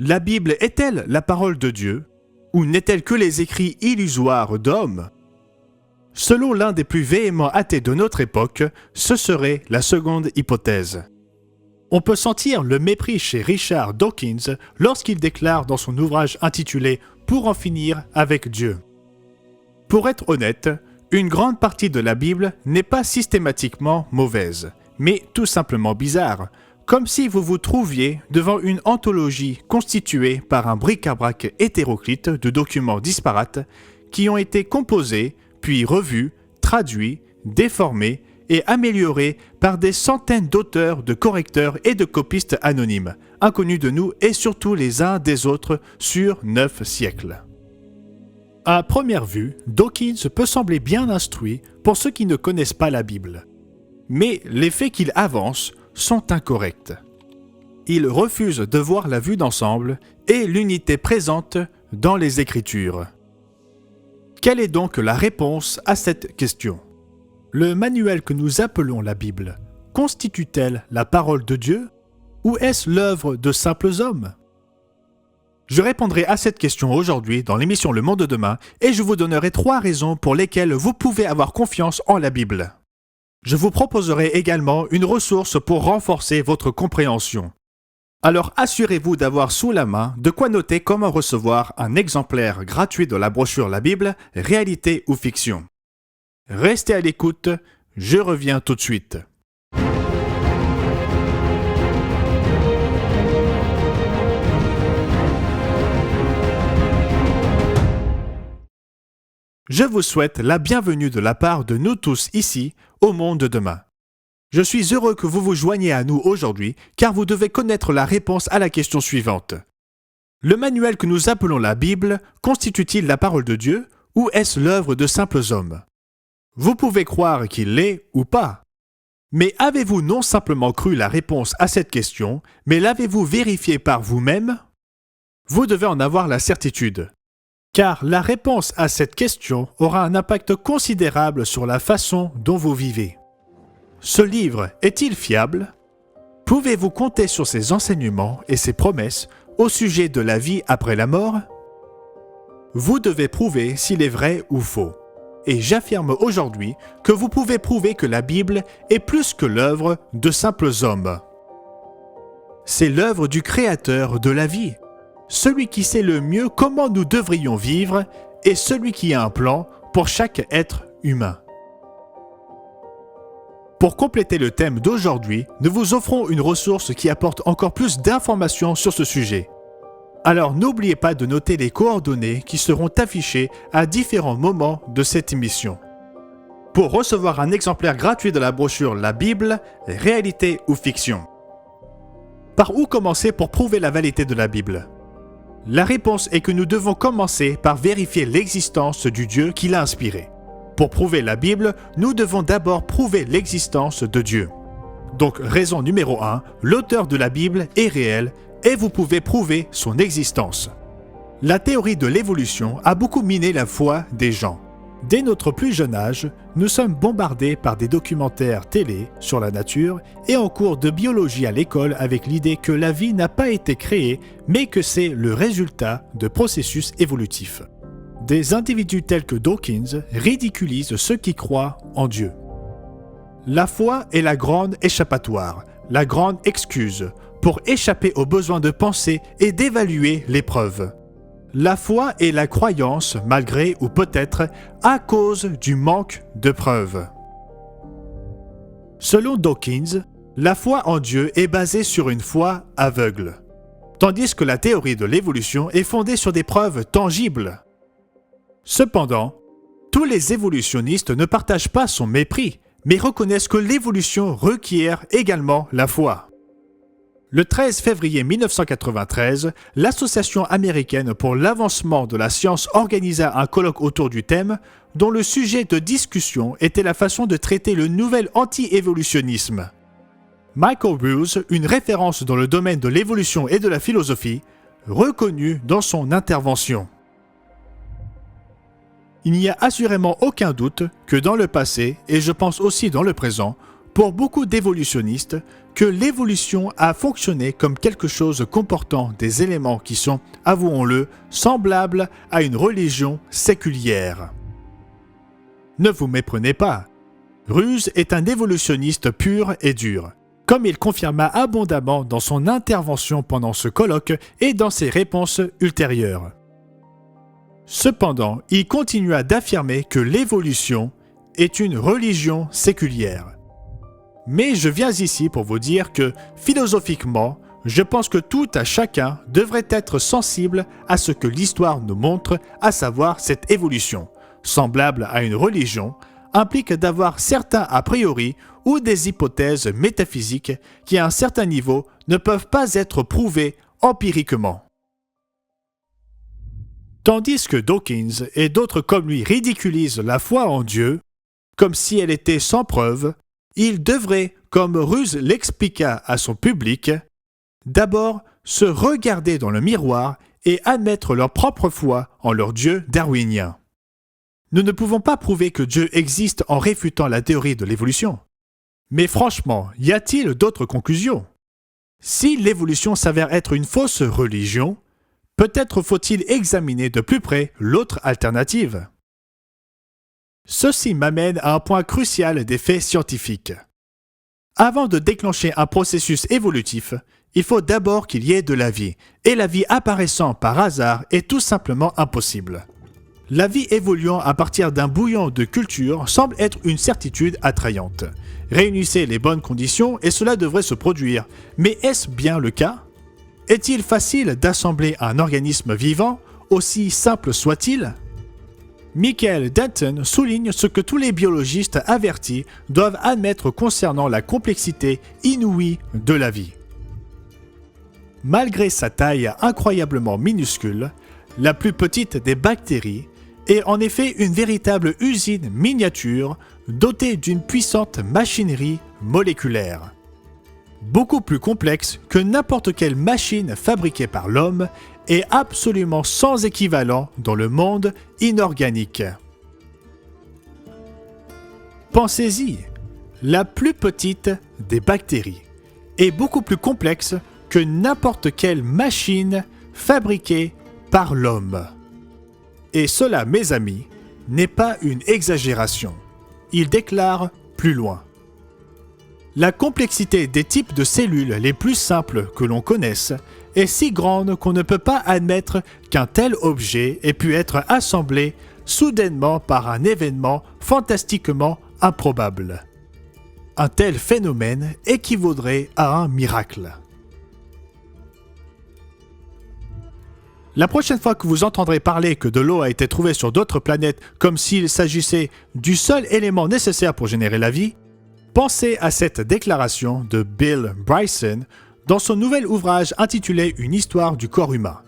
La Bible est-elle la parole de Dieu, ou n'est-elle que les écrits illusoires d'hommes? Selon l'un des plus véhéments athées de notre époque, ce serait la seconde hypothèse. On peut sentir le mépris chez Richard Dawkins lorsqu'il déclare dans son ouvrage intitulé « Pour en finir avec Dieu ». Pour être honnête, une grande partie de la Bible n'est pas systématiquement mauvaise, mais tout simplement bizarre, comme si vous vous trouviez devant une anthologie constituée par un bric-à-brac hétéroclite de documents disparates qui ont été composés, puis revus, traduits, déformés et améliorés par des centaines d'auteurs, de correcteurs et de copistes anonymes, inconnus de nous et surtout les uns des autres sur 9 siècles. À première vue, Dawkins peut sembler bien instruit pour ceux qui ne connaissent pas la Bible. Mais les faits qu'il avance sont incorrects. Il refuse de voir la vue d'ensemble et l'unité présente dans les Écritures. Quelle est donc la réponse à cette question? Le manuel que nous appelons la Bible constitue-t-elle la parole de Dieu ou est-ce l'œuvre de simples hommes? Je répondrai à cette question aujourd'hui dans l'émission Le Monde de demain et je vous donnerai 3 raisons pour lesquelles vous pouvez avoir confiance en la Bible. Je vous proposerai également une ressource pour renforcer votre compréhension. Alors assurez-vous d'avoir sous la main de quoi noter comment recevoir un exemplaire gratuit de la brochure La Bible, réalité ou fiction. Restez à l'écoute, je reviens tout de suite. Je vous souhaite la bienvenue de la part de nous tous ici, au Monde de demain. Je suis heureux que vous vous joigniez à nous aujourd'hui, car vous devez connaître la réponse à la question suivante. Le manuel que nous appelons la Bible constitue-t-il la parole de Dieu, ou est-ce l'œuvre de simples hommes? Vous pouvez croire qu'il l'est ou pas. Mais avez-vous non simplement cru la réponse à cette question, mais l'avez-vous vérifiée par vous-même? Vous devez en avoir la certitude. Car la réponse à cette question aura un impact considérable sur la façon dont vous vivez. Ce livre est-il fiable? Pouvez-vous compter sur ses enseignements et ses promesses au sujet de la vie après la mort? Vous devez prouver s'il est vrai ou faux. Et j'affirme aujourd'hui que vous pouvez prouver que la Bible est plus que l'œuvre de simples hommes. C'est l'œuvre du Créateur de la vie, celui qui sait le mieux comment nous devrions vivre et celui qui a un plan pour chaque être humain. Pour compléter le thème d'aujourd'hui, nous vous offrons une ressource qui apporte encore plus d'informations sur ce sujet. Alors n'oubliez pas de noter les coordonnées qui seront affichées à différents moments de cette émission. Pour recevoir un exemplaire gratuit de la brochure La Bible, réalité ou fiction. Par où commencer pour prouver la validité de la Bible? La réponse est que nous devons commencer par vérifier l'existence du Dieu qui l'a inspiré. Pour prouver la Bible, nous devons d'abord prouver l'existence de Dieu. Donc, raison numéro 1, l'auteur de la Bible est réel et vous pouvez prouver son existence. La théorie de l'évolution a beaucoup miné la foi des gens. Dès notre plus jeune âge, nous sommes bombardés par des documentaires télé sur la nature et en cours de biologie à l'école avec l'idée que la vie n'a pas été créée, mais que c'est le résultat de processus évolutifs. Des individus tels que Dawkins ridiculisent ceux qui croient en Dieu. La foi est la grande échappatoire, la grande excuse pour échapper au besoin de penser et d'évaluer l'épreuve. La foi est la croyance malgré ou peut-être à cause du manque de preuves. Selon Dawkins, la foi en Dieu est basée sur une foi aveugle, tandis que la théorie de l'évolution est fondée sur des preuves tangibles. Cependant, tous les évolutionnistes ne partagent pas son mépris, mais reconnaissent que l'évolution requiert également la foi. Le 13 février 1993, l'Association américaine pour l'avancement de la science organisa un colloque autour du thème, dont le sujet de discussion était la façon de traiter le nouvel anti-évolutionnisme. Michael Ruse, une référence dans le domaine de l'évolution et de la philosophie, reconnut dans son intervention. Il n'y a assurément aucun doute que dans le passé, et je pense aussi dans le présent, pour beaucoup d'évolutionnistes que l'évolution a fonctionné comme quelque chose comportant des éléments qui sont, avouons-le, semblables à une religion séculière. Ne vous méprenez pas. Ruse est un évolutionniste pur et dur, comme il confirma abondamment dans son intervention pendant ce colloque et dans ses réponses ultérieures. Cependant, il continua d'affirmer que l'évolution est une religion séculière. Mais je viens ici pour vous dire que, philosophiquement, je pense que tout à chacun devrait être sensible à ce que l'histoire nous montre, à savoir cette évolution, semblable à une religion, implique d'avoir certains a priori ou des hypothèses métaphysiques qui à un certain niveau ne peuvent pas être prouvées empiriquement. Tandis que Dawkins et d'autres comme lui ridiculisent la foi en Dieu, comme si elle était sans preuve, ils devraient, comme Ruse l'expliqua à son public, d'abord se regarder dans le miroir et admettre leur propre foi en leur Dieu darwinien. Nous ne pouvons pas prouver que Dieu existe en réfutant la théorie de l'évolution. Mais franchement, y a-t-il d'autres conclusions? Si l'évolution s'avère être une fausse religion, peut-être faut-il examiner de plus près l'autre alternative. Ceci m'amène à un point crucial des faits scientifiques. Avant de déclencher un processus évolutif, il faut d'abord qu'il y ait de la vie, et la vie apparaissant par hasard est tout simplement impossible. La vie évoluant à partir d'un bouillon de culture semble être une certitude attrayante. Réunissez les bonnes conditions et cela devrait se produire, mais est-ce bien le cas? Est-il facile d'assembler un organisme vivant, aussi simple soit-il? Michael Denton souligne ce que tous les biologistes avertis doivent admettre concernant la complexité inouïe de la vie. Malgré sa taille incroyablement minuscule, la plus petite des bactéries est en effet une véritable usine miniature dotée d'une puissante machinerie moléculaire. Beaucoup plus complexe que n'importe quelle machine fabriquée par l'homme et absolument sans équivalent dans le monde inorganique. Pensez-y, la plus petite des bactéries est beaucoup plus complexe que n'importe quelle machine fabriquée par l'homme. Et cela, mes amis, n'est pas une exagération. Il déclare plus loin. La complexité des types de cellules les plus simples que l'on connaisse est si grande qu'on ne peut pas admettre qu'un tel objet ait pu être assemblé soudainement par un événement fantastiquement improbable. Un tel phénomène équivaudrait à un miracle. La prochaine fois que vous entendrez parler que de l'eau a été trouvée sur d'autres planètes comme s'il s'agissait du seul élément nécessaire pour générer la vie, pensez à cette déclaration de Bill Bryson dans son nouvel ouvrage intitulé « Une histoire du corps humain ».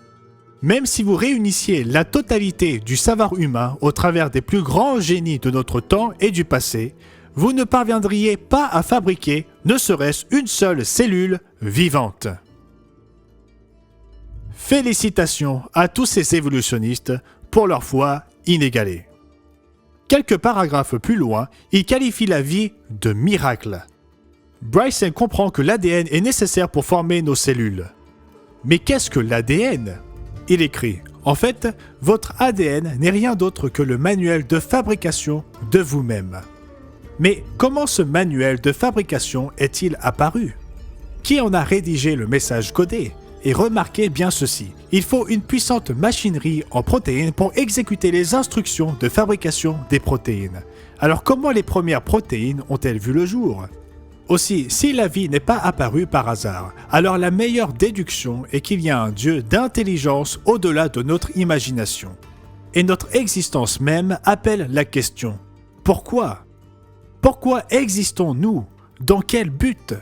Même si vous réunissiez la totalité du savoir humain au travers des plus grands génies de notre temps et du passé, vous ne parviendriez pas à fabriquer ne serait-ce une seule cellule vivante. Félicitations à tous ces évolutionnistes pour leur foi inégalée. Quelques paragraphes plus loin, il qualifie la vie de miracle. Bryson comprend que l'ADN est nécessaire pour former nos cellules. Mais qu'est-ce que l'ADN? Il écrit, en fait, votre ADN n'est rien d'autre que le manuel de fabrication de vous-même. Mais comment ce manuel de fabrication est-il apparu? Qui en a rédigé le message codé? Et remarquez bien ceci, il faut une puissante machinerie en protéines pour exécuter les instructions de fabrication des protéines. Alors comment les premières protéines ont-elles vu le jour? Aussi, si la vie n'est pas apparue par hasard, alors la meilleure déduction est qu'il y a un Dieu d'intelligence au-delà de notre imagination. Et notre existence même appelle la question « Pourquoi ? Pourquoi existons-nous ? Dans quel but ?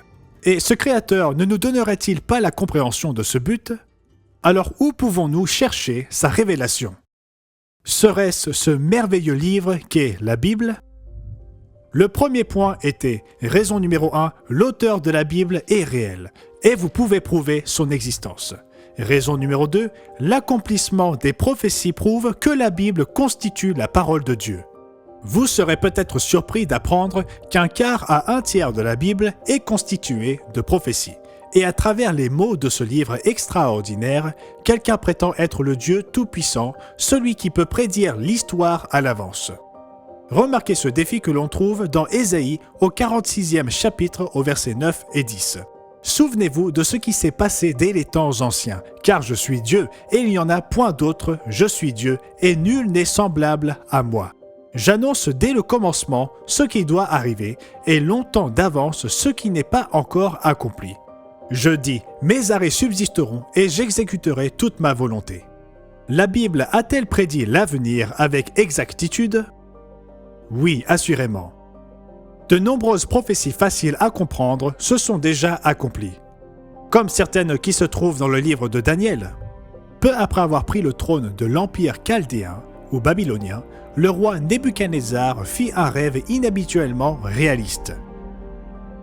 Et ce Créateur ne nous donnerait-il pas la compréhension de ce but? Alors où pouvons-nous chercher sa révélation? Serait-ce ce merveilleux livre qu'est la Bible? Le premier point était, raison numéro 1, l'auteur de la Bible est réel, et vous pouvez prouver son existence. Raison numéro 2, l'accomplissement des prophéties prouve que la Bible constitue la parole de Dieu. Vous serez peut-être surpris d'apprendre qu'un quart à un tiers de la Bible est constitué de prophéties. Et à travers les mots de ce livre extraordinaire, quelqu'un prétend être le Dieu Tout-Puissant, celui qui peut prédire l'histoire à l'avance. Remarquez ce défi que l'on trouve dans Ésaïe au 46e chapitre au versets 9 et 10. Souvenez-vous de ce qui s'est passé dès les temps anciens, car je suis Dieu, et il n'y en a point d'autre, je suis Dieu, et nul n'est semblable à moi. J'annonce dès le commencement ce qui doit arriver, et longtemps d'avance ce qui n'est pas encore accompli. Je dis, mes arrêts subsisteront, et j'exécuterai toute ma volonté. La Bible a-t-elle prédit l'avenir avec exactitude? Oui, assurément. De nombreuses prophéties faciles à comprendre se sont déjà accomplies, comme certaines qui se trouvent dans le livre de Daniel. Peu après avoir pris le trône de l'Empire chaldéen ou babylonien, le roi Nebuchadnezzar fit un rêve inhabituellement réaliste.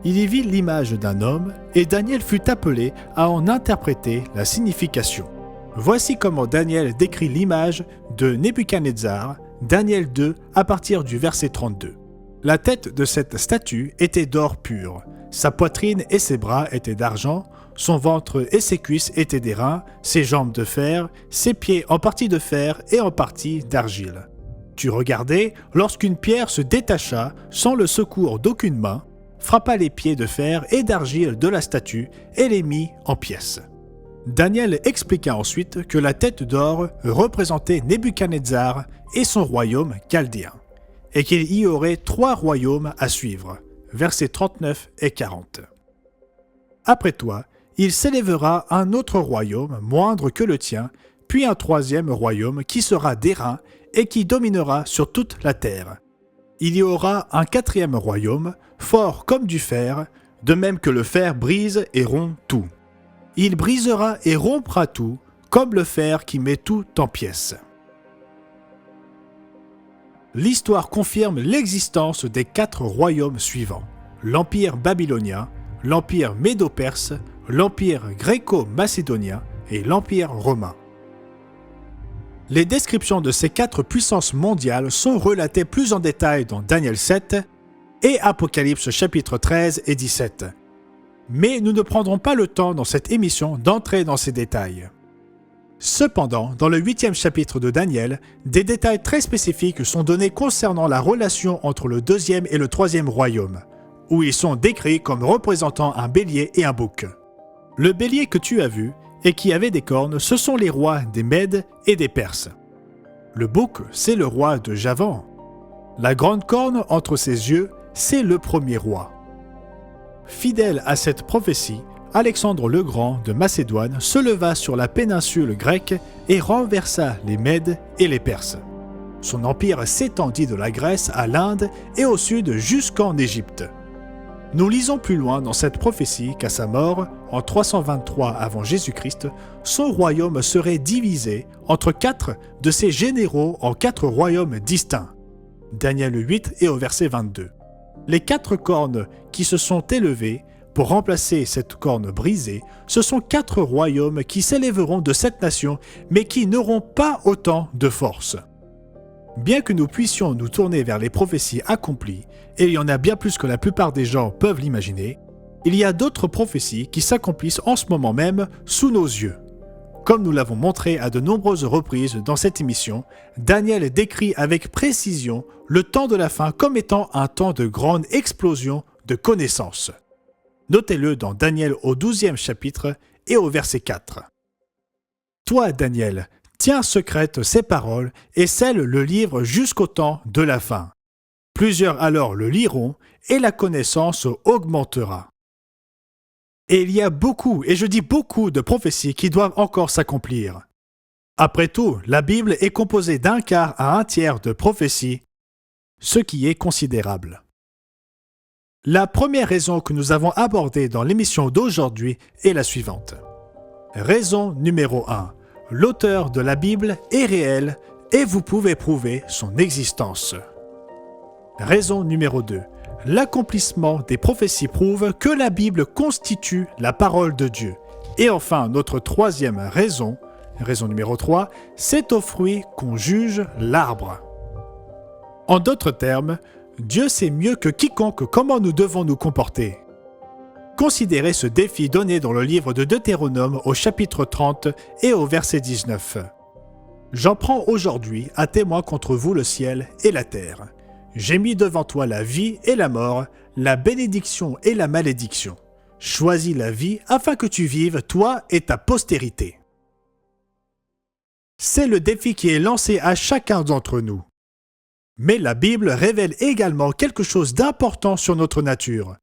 Il y vit l'image d'un homme et Daniel fut appelé à en interpréter la signification. Voici comment Daniel décrit l'image de Nebuchadnezzar, Daniel 2 à partir du verset 32. La tête de cette statue était d'or pur, sa poitrine et ses bras étaient d'argent, son ventre et ses cuisses étaient d'airain, ses jambes de fer, ses pieds en partie de fer et en partie d'argile. Tu regardais lorsqu'une pierre se détacha sans le secours d'aucune main, frappa les pieds de fer et d'argile de la statue et les mit en pièces. Daniel expliqua ensuite que la tête d'or représentait Nebuchadnezzar et son royaume chaldéen, et qu'il y aurait 3 royaumes à suivre, versets 39 et 40. Après toi, il s'élèvera un autre royaume moindre que le tien, puis un 3e royaume qui sera d'airain et qui dominera sur toute la terre. Il y aura un 4e royaume, fort comme du fer, de même que le fer brise et rompt tout. Il brisera et rompra tout, comme le fer qui met tout en pièces. L'histoire confirme l'existence des 4 royaumes suivants: l'Empire babylonien, l'Empire médo-perse, l'Empire gréco-macédonien et l'Empire romain. Les descriptions de ces 4 puissances mondiales sont relatées plus en détail dans Daniel 7 et Apocalypse chapitres 13 et 17. Mais nous ne prendrons pas le temps dans cette émission d'entrer dans ces détails. Cependant, dans le 8e chapitre de Daniel, des détails très spécifiques sont donnés concernant la relation entre le 2e et le 3e royaume, où ils sont décrits comme représentant un bélier et un bouc. Le bélier que tu as vu, et qui avait des cornes, ce sont les rois des Mèdes et des Perses. Le bouc, c'est le roi de Javan. La grande corne entre ses yeux, c'est le premier roi. Fidèle à cette prophétie, Alexandre le Grand de Macédoine se leva sur la péninsule grecque et renversa les Mèdes et les Perses. Son empire s'étendit de la Grèce à l'Inde et au sud jusqu'en Égypte. Nous lisons plus loin dans cette prophétie qu'à sa mort, en 323 avant Jésus-Christ, son royaume serait divisé entre 4 de ses généraux en 4 royaumes distincts. Daniel 8 et au verset 22. Les 4 cornes qui se sont élevées pour remplacer cette corne brisée, ce sont 4 royaumes qui s'élèveront de cette nation, mais qui n'auront pas autant de force. Bien que nous puissions nous tourner vers les prophéties accomplies, et il y en a bien plus que la plupart des gens peuvent l'imaginer, il y a d'autres prophéties qui s'accomplissent en ce moment même sous nos yeux. Comme nous l'avons montré à de nombreuses reprises dans cette émission, Daniel décrit avec précision le temps de la fin comme étant un temps de grande explosion de connaissances. Notez-le dans Daniel au 12e chapitre et au verset 4. Toi, Daniel, tiens secrètes ces paroles et scelle le livre jusqu'au temps de la fin. Plusieurs alors le liront et la connaissance augmentera. Et il y a beaucoup, et je dis beaucoup, de prophéties qui doivent encore s'accomplir. Après tout, la Bible est composée d'un quart à un tiers de prophéties, ce qui est considérable. La première raison que nous avons abordée dans l'émission d'aujourd'hui est la suivante. Raison numéro 1. L'auteur de la Bible est réel et vous pouvez prouver son existence. Raison numéro 2. L'accomplissement des prophéties prouve que la Bible constitue la parole de Dieu. Et enfin, notre troisième raison, raison numéro 3, c'est au fruit qu'on juge l'arbre. En d'autres termes, Dieu sait mieux que quiconque comment nous devons nous comporter. Considérez ce défi donné dans le livre de Deutéronome au chapitre 30 et au verset 19. « J'en prends aujourd'hui à témoin contre vous le ciel et la terre. J'ai mis devant toi la vie et la mort, la bénédiction et la malédiction. Choisis la vie afin que tu vives, toi et ta postérité. » C'est le défi qui est lancé à chacun d'entre nous. Mais la Bible révèle également quelque chose d'important sur notre nature.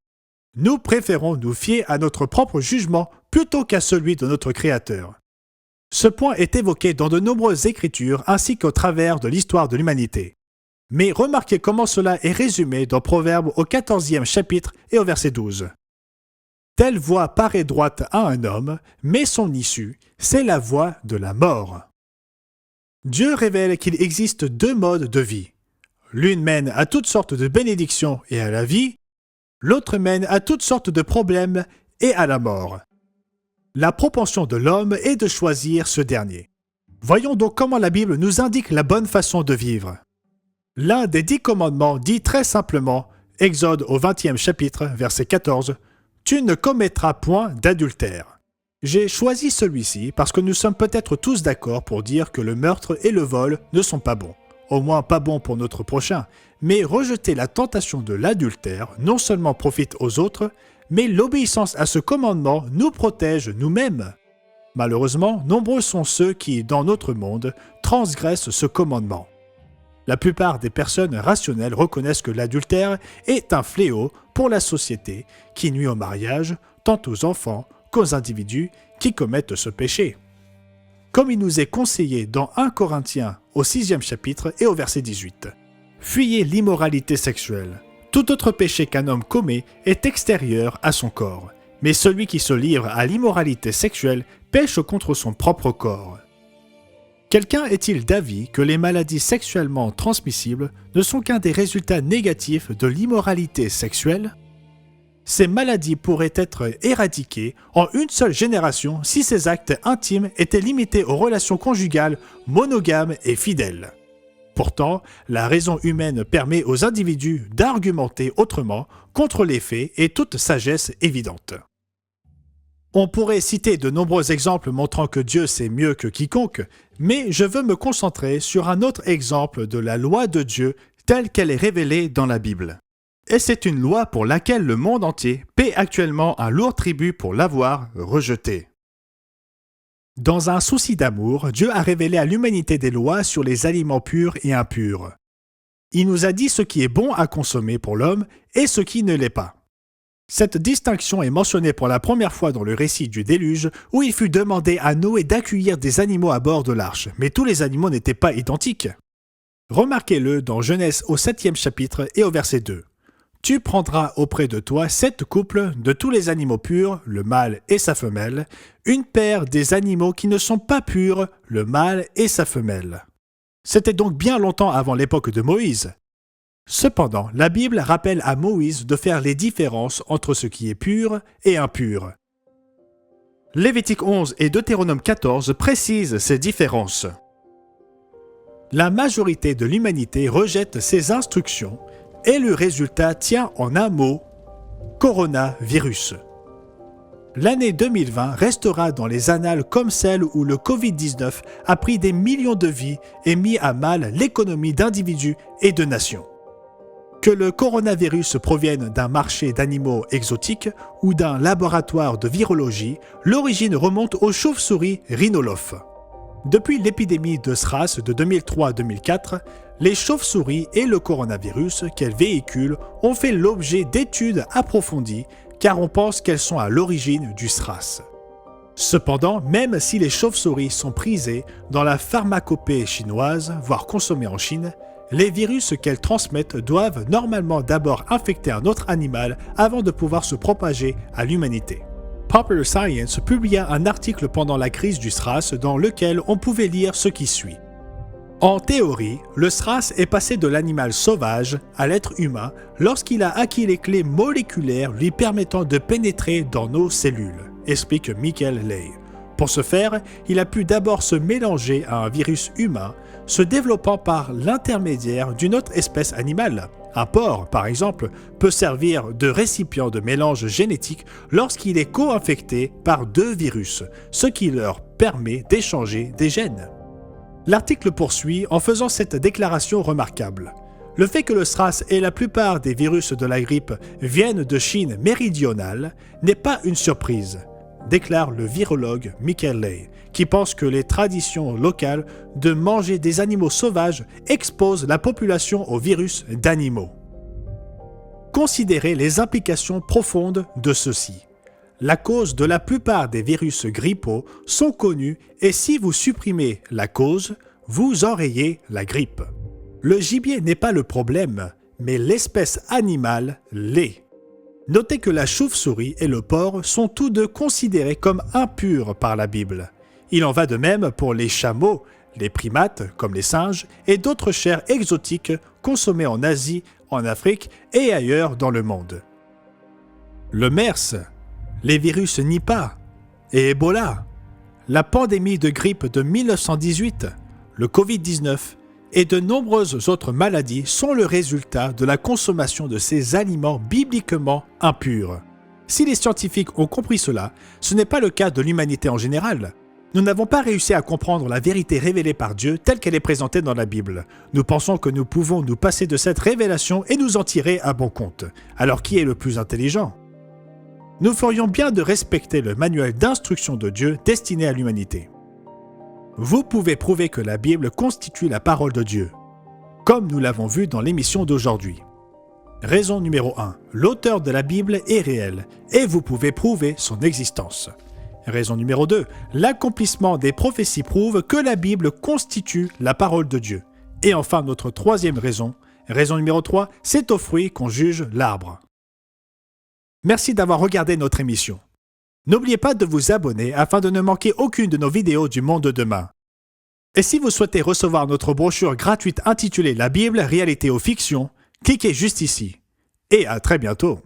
Nous préférons nous fier à notre propre jugement plutôt qu'à celui de notre Créateur. Ce point est évoqué dans de nombreuses écritures ainsi qu'au travers de l'histoire de l'humanité. Mais remarquez comment cela est résumé dans Proverbes au 14e chapitre et au verset 12. « Telle voie paraît droite à un homme, mais son issue, c'est la voie de la mort. » Dieu révèle qu'il existe deux modes de vie. L'une mène à toutes sortes de bénédictions et à la vie, l'autre mène à toutes sortes de problèmes et à la mort. La propension de l'homme est de choisir ce dernier. Voyons donc comment la Bible nous indique la bonne façon de vivre. L'un des 10 commandements dit très simplement, Exode au 20e chapitre, verset 14, « Tu ne commettras point d'adultère. » J'ai choisi celui-ci parce que nous sommes peut-être tous d'accord pour dire que le meurtre et le vol ne sont pas bons. Au moins pas bons pour notre prochain, mais rejeter la tentation de l'adultère non seulement profite aux autres, mais l'obéissance à ce commandement nous protège nous-mêmes. Malheureusement, nombreux sont ceux qui, dans notre monde, transgressent ce commandement. La plupart des personnes rationnelles reconnaissent que l'adultère est un fléau pour la société qui nuit au mariage, tant aux enfants qu'aux individus qui commettent ce péché. Comme il nous est conseillé dans 1 Corinthiens au 6e chapitre et au verset 18. Fuyez l'immoralité sexuelle. Tout autre péché qu'un homme commet est extérieur à son corps, mais celui qui se livre à l'immoralité sexuelle pêche contre son propre corps. Quelqu'un est-il d'avis que les maladies sexuellement transmissibles ne sont qu'un des résultats négatifs de l'immoralité sexuelle ? Ces maladies pourraient être éradiquées en une seule génération si ces actes intimes étaient limités aux relations conjugales monogames et fidèles. Pourtant, la raison humaine permet aux individus d'argumenter autrement contre les faits et toute sagesse évidente. On pourrait citer de nombreux exemples montrant que Dieu sait mieux que quiconque, mais je veux me concentrer sur un autre exemple de la loi de Dieu telle qu'elle est révélée dans la Bible. Et c'est une loi pour laquelle le monde entier paie actuellement un lourd tribut pour l'avoir rejetée. Dans un souci d'amour, Dieu a révélé à l'humanité des lois sur les aliments purs et impurs. Il nous a dit ce qui est bon à consommer pour l'homme et ce qui ne l'est pas. Cette distinction est mentionnée pour la première fois dans le récit du déluge, où il fut demandé à Noé d'accueillir des animaux à bord de l'arche, mais tous les animaux n'étaient pas identiques. Remarquez-le dans Genèse au 7e chapitre et au verset 2. Tu prendras auprès de toi 7 couples de tous les animaux purs, le mâle et sa femelle, une paire des animaux qui ne sont pas purs, le mâle et sa femelle. C'était donc bien longtemps avant l'époque de Moïse. Cependant, la Bible rappelle à Moïse de faire les différences entre ce qui est pur et impur. Lévitique 11 et Deutéronome 14 précisent ces différences. La majorité de l'humanité rejette ces instructions et le résultat tient en un mot, coronavirus. L'année 2020 restera dans les annales comme celle où le Covid-19 a pris des millions de vies et mis à mal l'économie d'individus et de nations. Que le coronavirus provienne d'un marché d'animaux exotiques ou d'un laboratoire de virologie, l'origine remonte aux chauves-souris rhinolophes. Depuis l'épidémie de SRAS de 2003-2004, les chauves-souris et le coronavirus qu'elles véhiculent ont fait l'objet d'études approfondies car on pense qu'elles sont à l'origine du SRAS. Cependant, même si les chauves-souris sont prisées dans la pharmacopée chinoise, voire consommées en Chine, les virus qu'elles transmettent doivent normalement d'abord infecter un autre animal avant de pouvoir se propager à l'humanité. Popular Science publia un article pendant la crise du SRAS dans lequel on pouvait lire ce qui suit. En théorie, le SRAS est passé de l'animal sauvage à l'être humain lorsqu'il a acquis les clés moléculaires lui permettant de pénétrer dans nos cellules, explique Michael Ley. Pour ce faire, il a pu d'abord se mélanger à un virus humain, se développant par l'intermédiaire d'une autre espèce animale. Un porc, par exemple, peut servir de récipient de mélange génétique lorsqu'il est co-infecté par deux virus, ce qui leur permet d'échanger des gènes. L'article poursuit en faisant cette déclaration remarquable. Le fait que le SRAS et la plupart des virus de la grippe viennent de Chine méridionale n'est pas une surprise, déclare le virologue Michael Ley, qui pense que les traditions locales de manger des animaux sauvages exposent la population aux virus d'animaux. Considérez les implications profondes de ceci. La cause de la plupart des virus grippaux sont connues et si vous supprimez la cause, vous enrayez la grippe. Le gibier n'est pas le problème, mais l'espèce animale l'est. Notez que la chauve-souris et le porc sont tous deux considérés comme impurs par la Bible. Il en va de même pour les chameaux, les primates comme les singes et d'autres chairs exotiques consommées en Asie, en Afrique et ailleurs dans le monde. Le MERS, les virus Nipah et Ebola, la pandémie de grippe de 1918, le Covid-19 et de nombreuses autres maladies sont le résultat de la consommation de ces aliments bibliquement impurs. Si les scientifiques ont compris cela, ce n'est pas le cas de l'humanité en général. Nous n'avons pas réussi à comprendre la vérité révélée par Dieu telle qu'elle est présentée dans la Bible. Nous pensons que nous pouvons nous passer de cette révélation et nous en tirer à bon compte. Alors qui est le plus intelligent ? Nous ferions bien de respecter le manuel d'instruction de Dieu destiné à l'humanité. Vous pouvez prouver que la Bible constitue la parole de Dieu, comme nous l'avons vu dans l'émission d'aujourd'hui. Raison numéro 1. L'auteur de la Bible est réel, et vous pouvez prouver son existence. Raison numéro 2. L'accomplissement des prophéties prouve que la Bible constitue la parole de Dieu. Et enfin, notre troisième raison numéro 3, c'est au fruit qu'on juge l'arbre. Merci d'avoir regardé notre émission. N'oubliez pas de vous abonner afin de ne manquer aucune de nos vidéos du monde de demain. Et si vous souhaitez recevoir notre brochure gratuite intitulée La Bible, réalité ou fiction, cliquez juste ici. Et à très bientôt.